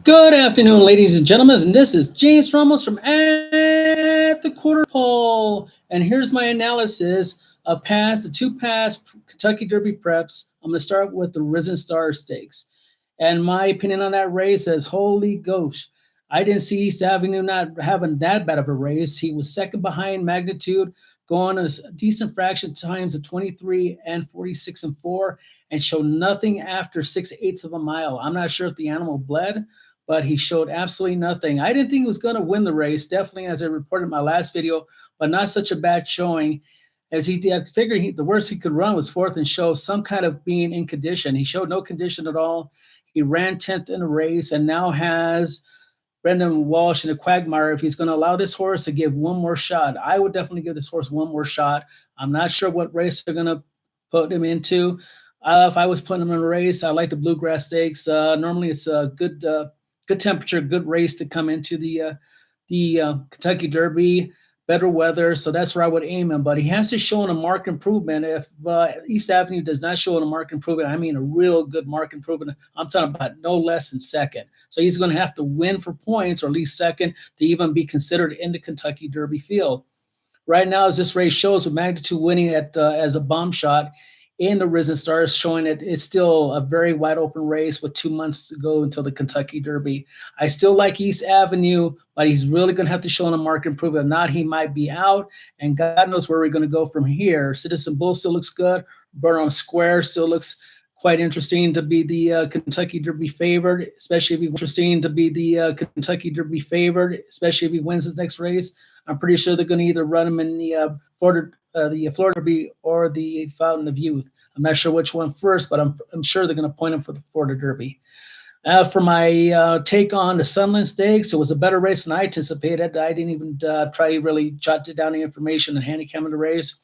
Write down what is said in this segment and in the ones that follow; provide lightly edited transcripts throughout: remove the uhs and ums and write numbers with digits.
Good afternoon, ladies and gentlemen, and this is James Ramos from At the Quarter Pole. And here's my analysis of the two past Kentucky Derby preps. I'm going to start with the Risen Star Stakes. And my opinion on that race is holy ghost. I didn't see East Avenue not having that bad of a race. He was second behind Magnitude, going a decent fraction times of 23 and 46 and 4, and showed nothing after 6/8 of a mile. I'm not sure if the animal bled, but he showed absolutely nothing. I didn't think he was going to win the race, definitely, as I reported in my last video, but not such a bad showing as he did. I figured the worst he could run was fourth and show some kind of being in condition. He showed no condition at all. He ran 10th in a race and now has Brendan Walsh in a quagmire if he's going to allow this horse to give one more shot. I would definitely give this horse one more shot. I'm not sure what race they're going to put him into. If I was putting him in a race, I like the Bluegrass Stakes. Normally, it's a good temperature, good race to come into the Kentucky Derby. Better weather, so that's where I would aim him. But he has to show a marked improvement. If East Avenue does not show a marked improvement, I mean a real good marked improvement. I'm talking about no less than second. So he's going to have to win for points, or at least second, to even be considered in the Kentucky Derby field. Right now, as this race shows, with Magnitude winning as a bomb shot in the Risen Stars, showing it it's still a very wide open race with 2 months to go until the Kentucky Derby. I still like East Avenue, but he's really going to have to show a market improvement. If not, he might be out, and God knows where we're going to go from here. Citizen Bull still looks good. Burnham Square still looks quite interesting to be the Kentucky Derby favored, especially if he wins his next race. I'm pretty sure they're going to either run him in the Florida Derby or the Fountain of Youth. I'm not sure which one first, but I'm sure they're going to point him for the Florida Derby. For my take on the Sunland Stakes, it was a better race than I anticipated. I didn't even try to really jot down the information and handicap the race.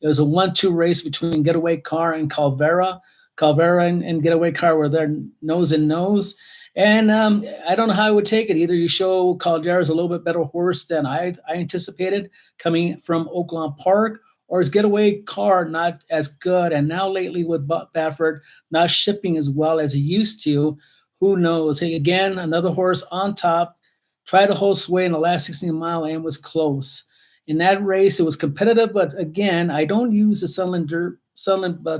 It was a 1-2 race between Getaway Car and Calvera. Calvera and Getaway Car were there nose and nose. And I don't know how I would take it. Either you show Caldera's a little bit better horse than I anticipated coming from Oaklawn Park, or is Getaway Car not as good? And now lately with Baffert not shipping as well as he used to, who knows? Hey, again, another horse on top, tried to hold sway in the last 16 mile and was close. In that race, it was competitive, but again, I don't use the Sunland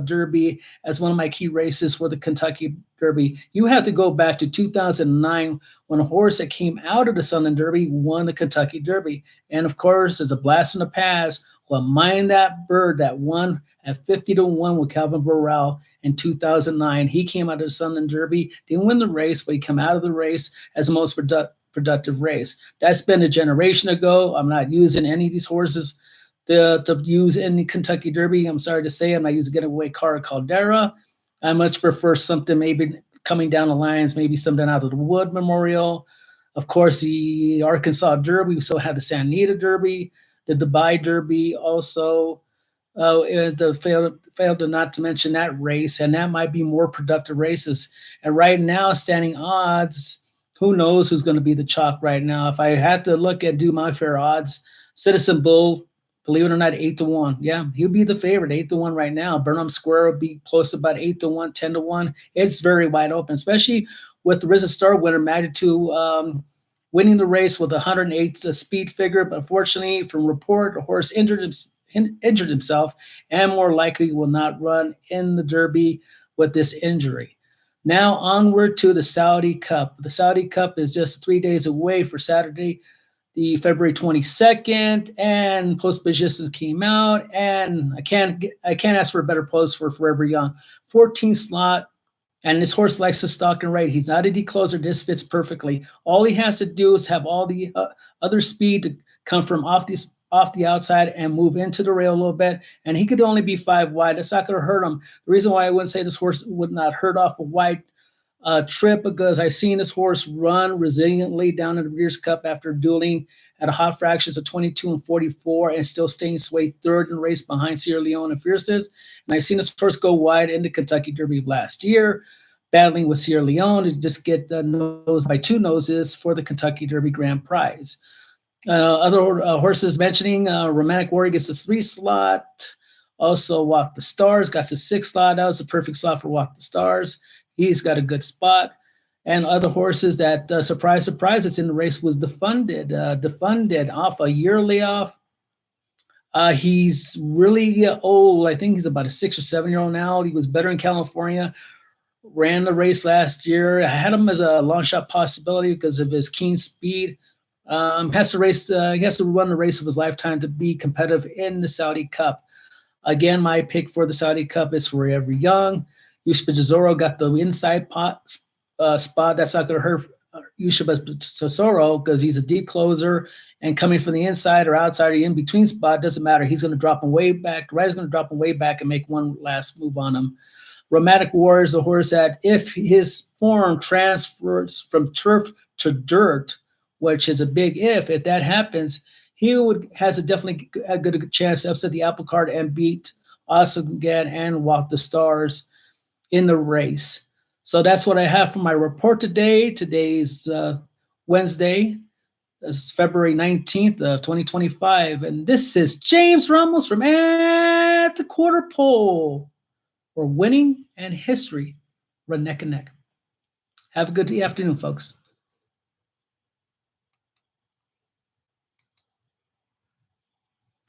Derby as one of my key races for the Kentucky Derby. You have to go back to 2009 when a horse that came out of the Sunland Derby won the Kentucky Derby. And of course, it's a blast from the past. Well, mind that bird that won at 50-1 with Calvin Burrell in 2009. He came out of the Sunland Derby, didn't win the race, but he came out of the race as the most productive race. That's been a generation ago. I'm not using any of these horses to use in the Kentucky Derby. I'm sorry to say I'm not using Getaway Car or Caldera. I much prefer something maybe coming down the lines, maybe something out of the Wood Memorial. Of course, the Arkansas Derby. We still have the Santa Anita Derby, the Dubai Derby also. Failed to not to mention that race, and that might be more productive races. And right now, standing odds, who knows who's going to be the chalk right now? If I had to do my fair odds, Citizen Bull, believe it or not, 8-1. Yeah, he'll be the favorite, 8-1 right now. Burnham Square will be close to about 8-1, 10-1. It's very wide open, especially with the Risen Star winner Magnitude winning the race with 108 speed figure. But unfortunately, from report, the horse injured himself and more likely will not run in the Derby with this injury. Now onward to the Saudi Cup. The Saudi Cup is just 3 days away for Saturday, the February 22nd, and post positions came out, and I can't ask for a better post for Forever Young. 14 slot, and this horse likes to stalk and ride. He's not a decloser. This fits perfectly. All he has to do is have all the other speed to come from off the outside and move into the rail a little bit, and he could only be 5 wide. That's not going to hurt him. The reason why I wouldn't say this horse would not hurt off a wide trip, because I've seen this horse run resiliently down in the Breeders' Cup after dueling at a hot fractions of 22 and 44 and still staying sway third in the race behind Sierra Leone and Fierceness. And I've seen this horse go wide in the Kentucky Derby last year, battling with Sierra Leone to just get nose by 2 noses for the Kentucky Derby Grand Prize. Other horses mentioning, Romantic Warrior gets a 3 slot. Also, Walk the Stars got the 6 slot. That was the perfect slot for Walk the Stars. He's got a good spot. And other horses that, surprise, surprise, that's in the race was Defunded. Defunded off a year layoff. He's really old. I think he's about a 6 or 7 year old now. He was better in California. Ran the race last year. I had him as a long shot possibility because of his keen speed. Has to race. He has to run the race of his lifetime to be competitive in the Saudi Cup. Again, my pick for the Saudi Cup is Forever Young. Yusuf Tesoro got the inside spot. That's not going to hurt Yusuf Tesoro because he's a deep closer, and coming from the inside or outside or in between spot doesn't matter. He's going to drop him way back. Ryder's going to drop him way back and make one last move on him. Romantic War is a horse that, if his form transfers from turf to dirt, which is a big if that happens, he has definitely a good chance to upset the apple cart and beat Awesome again and Walk the Stars in the race. So that's what I have for my report today. Today's Wednesday. This is February 19th of 2025. And this is James Ramos from At the Quarter Pole, where winning and history run neck and neck. Have a good afternoon, folks.